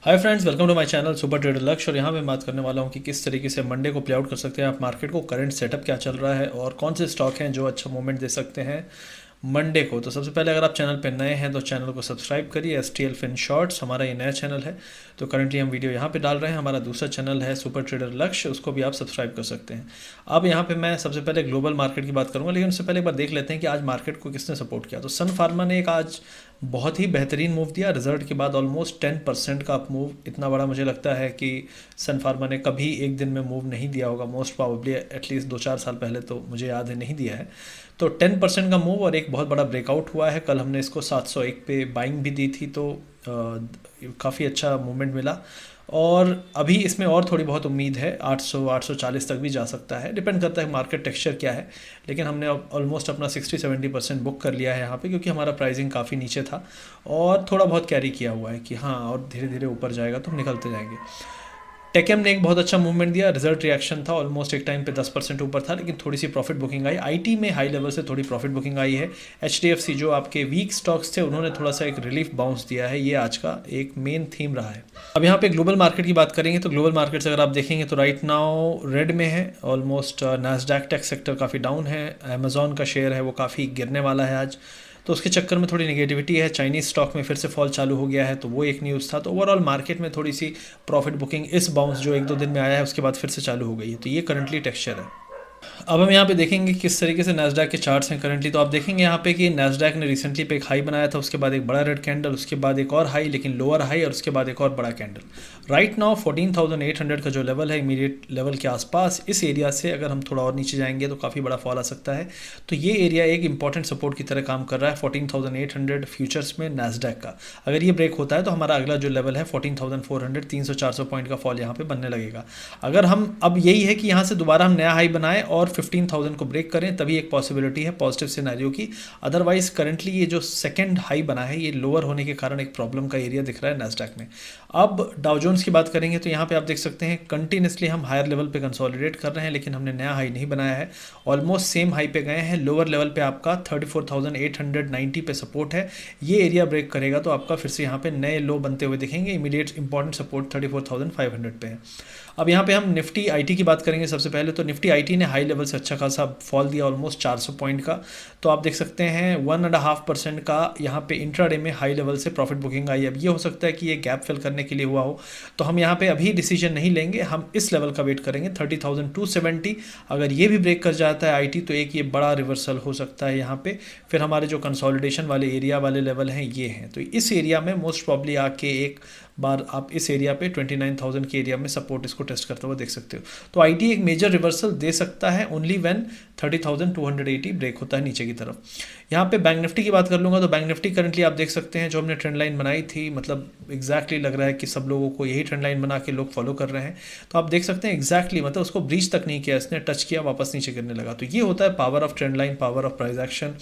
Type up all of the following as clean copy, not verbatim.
Hi friends, welcome to my channel super trader Lakshya. और यहाँ पे बात करने वाला हूँ कि किस तरीके से मंडे को प्ले आउट कर सकते हैं आप मार्केट को, करंट सेटअप क्या चल रहा है और कौन से स्टॉक हैं जो अच्छा मूवमेंट दे सकते हैं मंडे को। तो सबसे पहले अगर आप चैनल पर नए हैं तो चैनल को सब्सक्राइब करिए। STL फिन शॉर्ट्स हमारा ये नया चैनल है, तो करंटली हम वीडियो यहाँ पे डाल रहे हैं। हमारा दूसरा चैनल है सुपर ट्रेडर लक्ष्य, उसको भी आप सब्सक्राइब कर सकते हैं। अब यहाँ पे मैं सबसे पहले ग्लोबल मार्केट की बात करूँगा, लेकिन उससे पहले एक बार देख लेते हैं कि आज मार्केट को किसने सपोर्ट किया। तो सन फार्मा ने एक आज बहुत ही बेहतरीन मूव दिया। रिजल्ट के बाद ऑलमोस्ट 10% का अप मूव, इतना बड़ा मुझे लगता है कि सन फार्मा ने कभी एक दिन में मूव नहीं दिया होगा। मोस्ट प्रॉबली एटलीस्ट 2-4 साल पहले तो मुझे याद है नहीं दिया है। तो 10% का मूव और एक बहुत बड़ा ब्रेकआउट हुआ है। कल हमने इसको 701 पे बाइंग भी दी थी, तो काफ़ी अच्छा मूवमेंट मिला। और अभी इसमें और थोड़ी बहुत उम्मीद है, 800-840 तक भी जा सकता है, डिपेंड करता है मार्केट टेक्सचर क्या है। लेकिन हमने ऑलमोस्ट अपना 60-70% बुक कर लिया है यहाँ पे, क्योंकि हमारा प्राइसिंग काफ़ी नीचे था और थोड़ा बहुत कैरी किया हुआ है कि हाँ और धीरे धीरे ऊपर जाएगा तो हम निकलते जाएंगे। टेकएम ने एक बहुत अच्छा मूवमेंट दिया। रिजल्ट रिएक्शन था, ऑलमोस्ट एक टाइम पे 10% ऊपर था, लेकिन थोड़ी सी प्रॉफिट बुकिंग आई। आईटी में हाई लेवल से थोड़ी प्रॉफिट बुकिंग आई है। एचडीएफसी जो आपके वीक स्टॉक्स थे उन्होंने थोड़ा सा एक रिलीफ बाउंस दिया है, ये आज का एक मेन थीम रहा है। अब यहाँ पे ग्लोबल मार्केट की बात करेंगे तो ग्लोबल मार्केट्स अगर आप देखेंगे तो राइट नाउ रेड में है। ऑलमोस्ट नैस्डैक टेक सेक्टर काफ़ी डाउन है। अमेजॉन का शेयर है वो काफ़ी गिरने वाला है आज, तो उसके चक्कर में थोड़ी नेगेटिविटी है। चाइनीज़ स्टॉक में फिर से फॉल चालू हो गया है, तो वो एक न्यूज़ था। तो ओवरऑल मार्केट में थोड़ी सी प्रॉफिट बुकिंग इस बाउंस जो 1-2 दिन में आया है उसके बाद फिर से चालू हो गई है, तो ये करंटली टेक्सचर है। अब हम यहाँ पे देखेंगे किस तरीके से नैस्डैक के चार्ट्स हैं करंटली। तो आप देखेंगे यहाँ पे कि नैस्डैक ने रिसेंटली पे एक हाई बनाया था, उसके बाद एक बड़ा रेड कैंडल, उसके बाद एक और हाई लेकिन लोअर हाई, और उसके बाद एक और बड़ा कैंडल। राइट नाउ 14,800 का जो लेवल है इमीडिएट लेवल के आसपास, इस एरिया से अगर हम थोड़ा और नीचे जाएंगे तो काफ़ी बड़ा फॉल आ सकता है। तो ये एरिया एक इंपॉर्टेंट सपोर्ट की तरह काम कर रहा है 14,800 फ्यूचर्स में नैस्डैक का। अगर ये ब्रेक होता है तो हमारा अगला जो लेवल है 14,400, 300-400 पॉइंट का फॉल यहाँ पे बनने लगेगा। अगर हम अब यही है कि यहाँ से दोबारा हम नया हाई बनाएं और 15,000 को ब्रेक करें, तभी एक पॉसिबिलिटी है पॉजिटिव सिनेरियो की। अदरवाइज करंटली ये जो सेकंड हाई बना है ये लोअर होने के कारण एक प्रॉब्लम का एरिया दिख रहा है नैस्डैक में। अब डाउ जोन्स की बात करेंगे तो यहाँ पे आप देख सकते हैं कंटिन्यूसली हम हायर लेवल पे कंसोलिडेट कर रहे हैं, लेकिन हमने नया हाई नहीं बनाया है। ऑलमोस्ट सेम हाई पे गए हैं। लोअर लेवल पे आपका 34,890 पे सपोर्ट है। ये एरिया ब्रेक करेगा तो आपका फिर से यहाँ पे नए लो बनते हुए दिखेंगे। इमीडिएट इंपॉर्टेंट सपोर्ट 34,500 पे है। अब यहाँ पे हम निफ्टी आईटी की बात करेंगे सबसे पहले। तो निफ्टी आईटी ने हाई लेवल से अच्छा खासा फॉल दिया, ऑलमोस्ट 400 पॉइंट का। तो आप देख सकते हैं 1.5% का यहाँ पे इंट्राडे में हाई लेवल से प्रॉफिट बुकिंग आई। अब ये हो सकता है कि ये गैप फिल करने के लिए हुआ हो, तो हम यहाँ पे अभी डिसीजन नहीं लेंगे, हम इस लेवल का वेट करेंगे 30,270। अगर ये भी ब्रेक कर जाता है आईटी तो एक ये बड़ा रिवर्सल हो सकता है यहाँ पे। फिर हमारे जो कंसोलिडेशन वाले एरिया वाले लेवल हैं ये हैं, तो इस एरिया में मोस्ट प्रॉब्ली आके एक बार आप इस एरिया पे 29,000 के एरिया में सपोर्ट इसको टेस्ट करते हुए देख सकते हो। तो आईटी एक मेजर रिवर्सल दे सकता है ओनली व्हेन 30,280 ब्रेक होता है नीचे की तरफ। यहाँ पे बैंक निफ्टी की बात कर लूँगा तो बैंक निफ्टी करंटली आप देख सकते हैं जो हमने ट्रेंड लाइन बनाई थी, मतलब एग्जैक्टली लग रहा है कि सब लोगों को यही ट्रेंड लाइन बना के लोग फॉलो कर रहे हैं। तो आप देख सकते हैं एग्जैक्टली, मतलब उसको ब्रीच तक नहीं किया, इसने टच किया वापस नीचे गिरने लगा। तो ये होता है power of trend line, power of price action.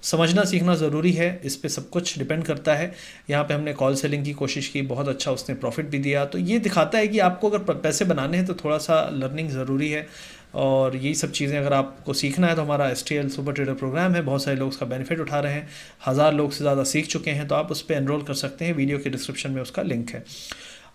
समझना सीखना ज़रूरी है, इस पे सब कुछ डिपेंड करता है। यहाँ पे हमने कॉल सेलिंग की कोशिश की, बहुत अच्छा उसने प्रॉफिट भी दिया। तो ये दिखाता है कि आपको अगर पैसे बनाने हैं तो थोड़ा सा लर्निंग ज़रूरी है, और यही सब चीज़ें अगर आपको सीखना है तो हमारा STL सुपर ट्रेडर प्रोग्राम है, बहुत सारे लोग उसका बेनिफिट उठा रहे हैं, 1000 लोग से ज़्यादा सीख चुके हैं, तो आप उस पर एनरोल कर सकते हैं। वीडियो के डिस्क्रिप्शन में उसका लिंक है।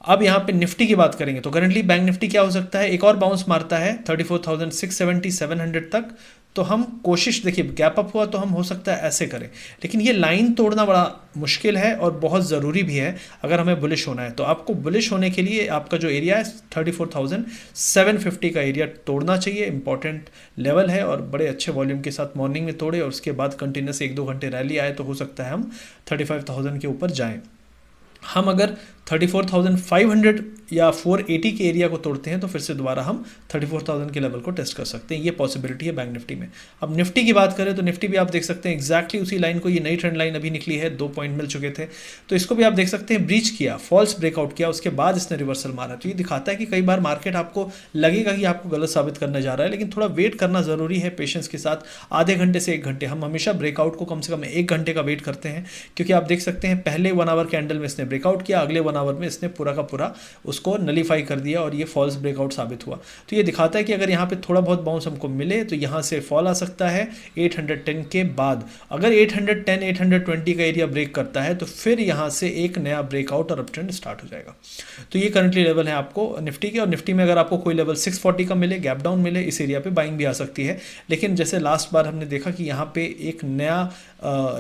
अब यहाँ पे निफ्टी की बात करेंगे तो करंटली बैंक निफ्टी क्या हो सकता है, एक और बाउंस मारता है 34,670-700 तक। तो हम कोशिश, देखिए गैप अप हुआ तो हम हो सकता है ऐसे करें, लेकिन ये लाइन तोड़ना बड़ा मुश्किल है और बहुत ज़रूरी भी है अगर हमें बुलिश होना है। तो आपको बुलिश होने के लिए आपका जो एरिया है 34,750 का एरिया तोड़ना चाहिए, इंपॉर्टेंट लेवल है। और बड़े अच्छे वॉल्यूम के साथ मॉर्निंग में तोड़े और उसके बाद कंटिन्यूस 1-2 घंटे रैली आए तो हो सकता है हम 35,000 के ऊपर जाएँ। हम अगर 34,500 या 480 के एरिया को तोड़ते हैं तो फिर से दोबारा हम 34,000 के लेवल को टेस्ट कर सकते हैं, ये पॉसिबिलिटी है बैंक निफ्टी में। अब निफ्टी की बात करें तो निफ्टी भी आप देख सकते हैं एग्जैक्टली उसी लाइन को, ये नई ट्रेंड लाइन अभी निकली है, 2 पॉइंट मिल चुके थे, तो इसको भी आप देख सकते हैं ब्रीच किया, फॉल्स ब्रेकआउट किया, उसके बाद इसने रिवर्सल मारा। तो ये दिखाता है कि कई बार मार्केट आपको लगेगा कि आपको गलत साबित करने जा रहा है, लेकिन थोड़ा वेट करना ज़रूरी है पेशेंस के साथ, आधे घंटे से 1 घंटे। हम हमेशा ब्रेकआउट को कम से कम 1 घंटे का वेट करते हैं, क्योंकि आप देख सकते हैं पहले 1 आवर कैंडल में इसने ब्रेकआउट किया, अगले 1 आवर में इसने पूरा का पूरा उसको नलीफाई कर दिया और ये फॉल्स ब्रेकआउट साबित हुआ। तो ये दिखाता है कि अगर यहाँ पे थोड़ा बहुत बाउंस हमको मिले तो यहाँ से फॉल आ सकता है 810 के बाद। अगर 810 820 का एरिया ब्रेक करता है तो फिर यहाँ से एक नया ब्रेकआउट और अपट्रेंड स्टार्ट हो जाएगा। तो ये करंटली लेवल है आपको निफ्टी के, और निफ्टी में अगर आपको कोई लेवल 640 का मिले, गैप डाउन मिले, इस एरिया पे बाइंग भी आ सकती है। लेकिन जैसे लास्ट बार हमने देखा कि यहाँ पे एक नया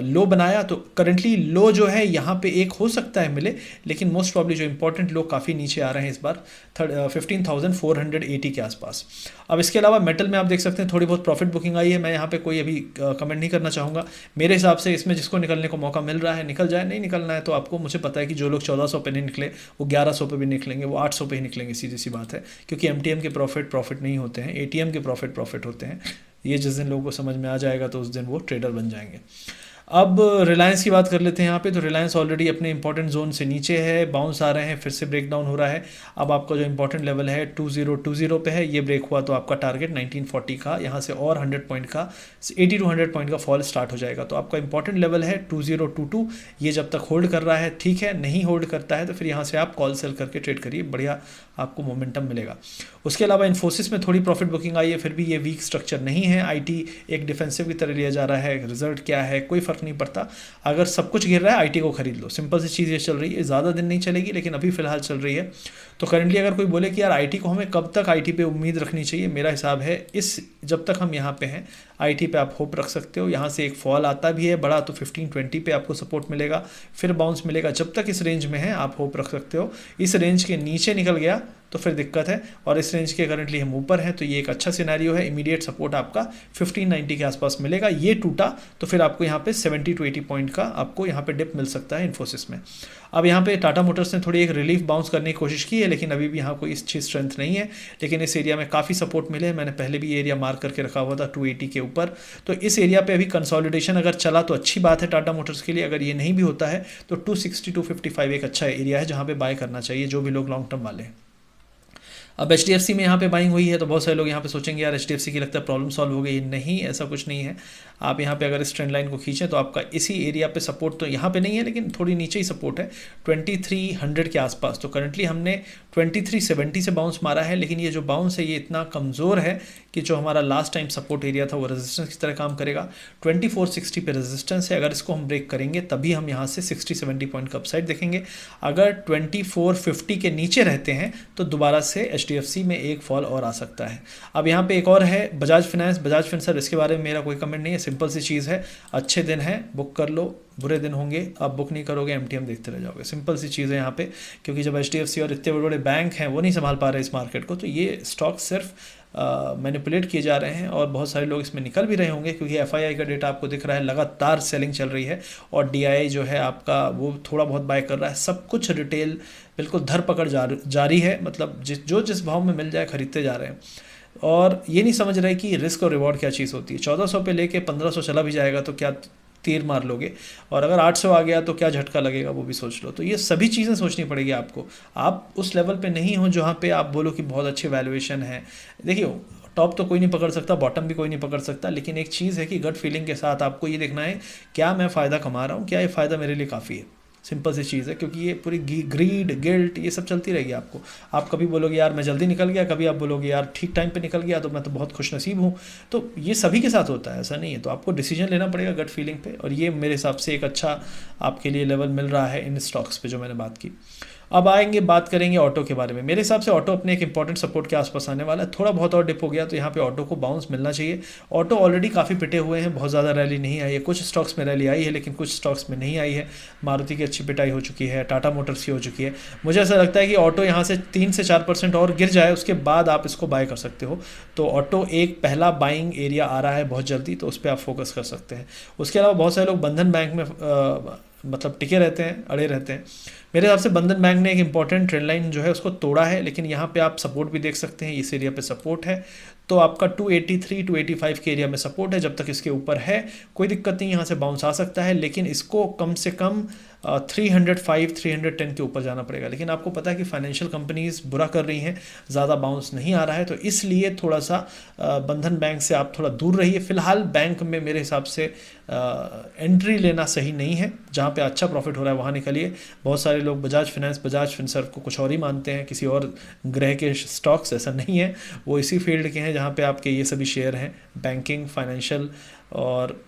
लो बनाया, तो करंटली लो जो है यहाँ पे एक हो सकता है मिले, लेकिन मोस्ट प्रॉब्ली जो इंपॉर्टेंट लो काफ़ी नीचे आ रहे हैं इस बार 15,480 के आसपास। अब इसके अलावा मेटल में आप देख सकते हैं थोड़ी बहुत प्रॉफिट बुकिंग आई है। मैं यहाँ पे कोई अभी कमेंट नहीं करना चाहूँगा। मेरे हिसाब से इसमें जिसको निकलने को मौका मिल रहा है निकल जाए, नहीं निकलना है तो आपको, मुझे पता है कि जो लोग 1400 पे नहीं निकले वो 1100 पे भी निकलेंगे, वो 800 पे ही निकलेंगे, सीधी सी बात है। क्योंकि एमटीएम के प्रॉफिट नहीं होते हैं, एटीएम के प्रॉफिट होते हैं। ये जिस दिन लोगों को समझ में आ जाएगा तो उस दिन वो ट्रेडर बन जाएंगे। अब रिलायंस की बात कर लेते हैं यहाँ पे। तो रिलायंस ऑलरेडी अपने इंपॉर्टेंट जोन से नीचे है, बाउंस आ रहे हैं, फिर से ब्रेक डाउन हो रहा है। अब आपका जो इंपॉर्टेंट लेवल है 2020 पे है, ये ब्रेक हुआ तो आपका टारगेट 1940 का, यहाँ से और 100 पॉइंट का 80 to 100 पॉइंट का फॉल स्टार्ट हो जाएगा। तो आपका इंपॉर्टेंट लेवल है 2022। ये जब तक होल्ड कर रहा है ठीक है, नहीं होल्ड करता है तो फिर यहाँ से आप कॉल सेल करके ट्रेड करिए, बढ़िया आपको मोमेंटम मिलेगा। उसके अलावा इन्फोसिस में थोड़ी प्रॉफिट बुकिंग आई है, फिर भी ये वीक स्ट्रक्चर नहीं है। आईटी एक डिफेंसिव की तरह लिया जा रहा है, रिजल्ट क्या है कोई फर्क नहीं पड़ता। अगर सब कुछ गिर रहा है आईटी को खरीद लो, सिंपल सी चीज़ ये चल रही है। ज़्यादा दिन नहीं चलेगी लेकिन अभी फिलहाल चल रही है। तो करंटली अगर कोई बोले कि यार आईटी को हमें कब तक आईटी पे उम्मीद रखनी चाहिए, मेरा हिसाब है इस जब तक हम यहाँ पे हैं आईटी पे आप होप रख सकते हो। यहाँ से एक फॉल आता भी है बड़ा तो 1520 पे आपको सपोर्ट मिलेगा, फिर बाउंस मिलेगा। जब तक इस रेंज में है आप होप रख सकते हो। इस रेंज के नीचे निकल गया तो फिर दिक्कत है, और इस रेंज के करंटली हम ऊपर हैं तो ये एक अच्छा सिनेरियो है। इमीडिएट सपोर्ट आपका 1590 के आसपास मिलेगा। ये टूटा तो फिर आपको यहाँ पे 70 to 80 पॉइंट का आपको यहाँ पे डिप मिल सकता है इन्फोसिस में। अब यहाँ पे टाटा मोटर्स ने थोड़ी एक रिलीफ बाउंस करने की कोशिश की है, लेकिन अभी भी यहाँ कोई अच्छी स्ट्रेंथ नहीं है। लेकिन इस एरिया में काफ़ी सपोर्ट मिले हैं, मैंने पहले भी ये एरिया मार्क करके रखा हुआ था 280 के ऊपर। तो इस एरिया पे अभी कंसोलिडेशन अगर चला तो अच्छी बात है टाटा मोटर्स के लिए। अगर ये नहीं भी होता है तो 260 to 255 एक अच्छा एरिया है जहाँ पे बाय करना चाहिए जो भी लोग लॉन्ग टर्म वाले हैं। अब HDFC में यहाँ पे बाइंग हुई है तो बहुत सारे लोग यहाँ पे सोचेंगे यार HDFC की लगता है प्रॉब्लम सॉल्व हो गई। नहीं, ऐसा कुछ नहीं है। आप यहाँ पे अगर इस ट्रेंड लाइन को खींचें तो आपका इसी एरिया पे सपोर्ट तो यहाँ पे नहीं है, लेकिन थोड़ी नीचे ही सपोर्ट है 2300 के आसपास। तो करंटली हमने 2370 से बाउंस मारा है, लेकिन ये जो बाउंस है ये इतना कमज़ोर है कि जो हमारा लास्ट टाइम सपोर्ट एरिया था वो रेजिस्टेंस की तरह काम करेगा। 2460 पे रेजिस्टेंस है, अगर इसको हम ब्रेक करेंगे तभी हम यहाँ से 60-70 पॉइंट का अपसाइड देखेंगे। अगर 2450 के नीचे रहते हैं तो दोबारा से HDFC में एक फॉल और आ सकता है। अब यहाँ पे एक और है बजाज फिनसर्व, इसके बारे में मेरा कोई कमेंट नहीं है, सिंपल सी चीज़ है। अच्छे दिन है बुक कर लो, बुरे दिन होंगे आप बुक नहीं करोगे, MTM देखते रह जाओगे। सिंपल सी चीज़ है यहाँ पे, क्योंकि जब HDFC और इतने बड़े बड़े बैंक हैं वो नहीं संभाल पा रहे इस मार्केट को, तो ये स्टॉक सिर्फ मैनिपुलेट किए जा रहे हैं और बहुत सारे लोग इसमें निकल भी रहे होंगे। क्योंकि FII का डेटा आपको दिख रहा है, लगातार सेलिंग चल रही है, और DII जो है आपका वो थोड़ा बहुत बाय कर रहा है। सब कुछ रिटेल बिल्कुल धरपकड़ जारी है, मतलब जिस भाव में मिल जाए खरीदते जा रहे हैं। और ये नहीं समझ रहे कि रिस्क और रिवॉर्ड क्या चीज़ होती है। 1400 पे लेके 1500 चला भी जाएगा तो क्या तीर मार लोगे, और अगर 800 आ गया तो क्या झटका लगेगा वो भी सोच लो। तो ये सभी चीज़ें सोचनी पड़ेगी आपको। आप उस लेवल पे नहीं हो जहाँ पे आप बोलो कि बहुत अच्छी वैल्यूएशन है। देखिए टॉप तो कोई नहीं पकड़ सकता, बॉटम भी कोई नहीं पकड़ सकता, लेकिन एक चीज़ है कि गट फीलिंग के साथ आपको ये देखना है क्या मैं फ़ायदा कमा रहा हूँ, क्या ये फ़ायदा मेरे लिए काफ़ी है। सिंपल सी चीज़ है, क्योंकि ये पूरी ग्रीड गिल्ट ये सब चलती रहेगी आपको। आप कभी बोलोगे यार मैं जल्दी निकल गया, कभी आप बोलोगे यार ठीक टाइम पे निकल गया तो मैं तो बहुत खुशनसीब हूँ। तो ये सभी के साथ होता है, ऐसा नहीं है। तो आपको डिसीजन लेना पड़ेगा गट फीलिंग पे, और ये मेरे हिसाब से एक अच्छा आपके लिए लेवल मिल रहा है इन स्टॉक्स पे जो मैंने बात की। अब आएंगे बात करेंगे ऑटो के बारे में। मेरे हिसाब से ऑटो अपने एक इंपॉर्टेंट सपोर्ट के आसपास आने वाला है। थोड़ा बहुत और डिप हो गया तो यहाँ पे ऑटो को बाउंस मिलना चाहिए। ऑटो ऑलरेडी काफ़ी पिटे हुए हैं, बहुत ज़्यादा रैली नहीं आई है। कुछ स्टॉक्स में रैली आई है लेकिन कुछ स्टॉक्स में नहीं आई है। मारुति की अच्छी पिटाई हो चुकी है, टाटा मोटर्स की हो चुकी है। मुझे ऐसा लगता है कि ऑटो यहाँ से 3 से 4% और गिर जाए, उसके बाद आप इसको बाय कर सकते हो। तो ऑटो एक पहला बाइंग एरिया आ रहा है बहुत जल्दी, तो उस पर आप फोकस कर सकते हैं। उसके अलावा बहुत सारे लोग बंधन बैंक में मतलब टिके रहते हैं, अड़े रहते हैं। मेरे हिसाब से बंधन बैंक ने एक इंपॉर्टेंट ट्रेंड लाइन जो है उसको तोड़ा है, लेकिन यहाँ पे आप सपोर्ट भी देख सकते हैं, इस एरिया पे सपोर्ट है। तो आपका 283 285 के एरिया में सपोर्ट है, जब तक इसके ऊपर है कोई दिक्कत नहीं, यहाँ से बाउंस आ सकता है, लेकिन इसको कम से कम 305 310 के ऊपर जाना पड़ेगा। लेकिन आपको पता है कि फाइनेंशियल कंपनीज बुरा कर रही हैं, ज़्यादा बाउंस नहीं आ रहा है, तो इसलिए थोड़ा सा बंधन बैंक से आप थोड़ा दूर रहिए। फिलहाल बैंक में मेरे हिसाब से एंट्री लेना सही नहीं है, जहाँ पे अच्छा प्रॉफिट हो रहा है वहाँ निकलिए। बहुत सारे लोग बजाज फाइनेंस, बजाज फिनसर्व को कुछ और ही मानते हैं, किसी और ग्रह के स्टॉक्स, ऐसा नहीं है, वो इसी फील्ड के हैं जहाँ पे आपके ये सभी शेयर हैं, बैंकिंग, फाइनेंशियल, और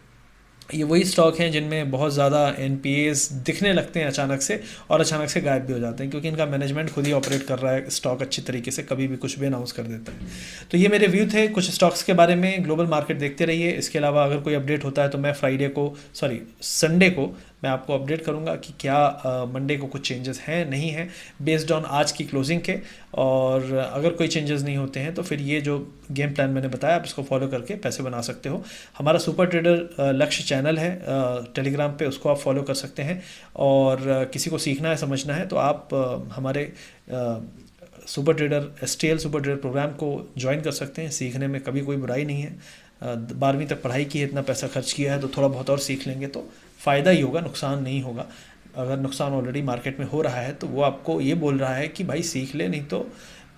ये वही स्टॉक हैं जिनमें बहुत ज़्यादा एनपीएस दिखने लगते हैं अचानक से, और अचानक से गायब भी हो जाते हैं, क्योंकि इनका मैनेजमेंट खुद ही ऑपरेट कर रहा है स्टॉक अच्छी तरीके से, कभी भी कुछ भी अनाउंस कर देता है। तो ये मेरे व्यू थे कुछ स्टॉक्स के बारे में। ग्लोबल मार्केट देखते रहिए। इसके अलावा अगर कोई अपडेट होता है तो मैं संडे को मैं आपको अपडेट करूंगा कि क्या मंडे को कुछ चेंजेस हैं नहीं हैं, बेस्ड ऑन आज की क्लोजिंग के। और अगर कोई चेंजेस नहीं होते हैं तो फिर ये जो गेम प्लान मैंने बताया, आप इसको फॉलो करके पैसे बना सकते हो। हमारा सुपर ट्रेडर लक्ष्य चैनल है टेलीग्राम पे, उसको आप फॉलो कर सकते हैं। और किसी को सीखना है, समझना है, तो आप हमारे super trader STL super trader program को ज्वाइन कर सकते हैं। सीखने में कभी कोई बुराई नहीं है। 12वीं तक पढ़ाई की है, इतना पैसा खर्च किया है, तो थोड़ा बहुत और सीख लेंगे तो फ़ायदा ही होगा, नुकसान नहीं होगा। अगर नुकसान ऑलरेडी मार्केट में हो रहा है तो वो आपको ये बोल रहा है कि भाई सीख ले, नहीं तो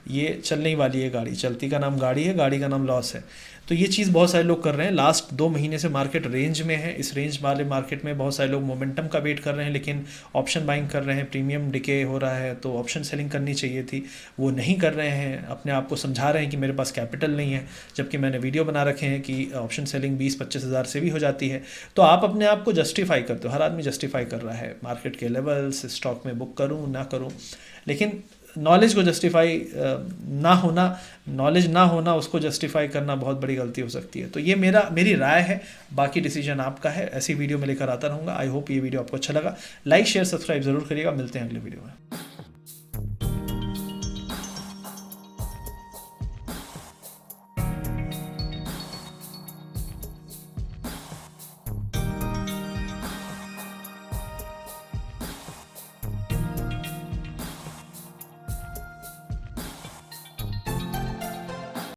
ये चलने ही वाली है गाड़ी, चलती का नाम गाड़ी है, गाड़ी का नाम लॉस है। तो ये चीज़ बहुत सारे लोग कर रहे हैं। लास्ट 2 महीने से मार्केट रेंज में है। इस रेंज वाले मार्केट में बहुत सारे लोग मोमेंटम का वेट कर रहे हैं, लेकिन ऑप्शन बाइंग कर रहे हैं, प्रीमियम डिके हो रहा है, तो ऑप्शन सेलिंग करनी चाहिए थी, वो नहीं कर रहे हैं। अपने आप को समझा रहे हैं कि मेरे पास कैपिटल नहीं है, जबकि मैंने वीडियो बना रखे हैं कि ऑप्शन सेलिंग 20-25 हज़ार से भी हो जाती है। तो आप अपने आप को जस्टिफाई करते हो, हर आदमी जस्टिफाई कर रहा है मार्केट के लेवल्स, स्टॉक में बुक करूँ ना करूँ, लेकिन नॉलेज को जस्टिफाई नॉलेज ना होना उसको जस्टिफाई करना बहुत बड़ी गलती हो सकती है। तो ये मेरी राय है, बाकी डिसीजन आपका है। ऐसी वीडियो में लेकर आता रहूँगा। आई होप ये वीडियो आपको अच्छा लगा। लाइक शेयर सब्सक्राइब जरूर करिएगा। मिलते हैं अगले वीडियो में।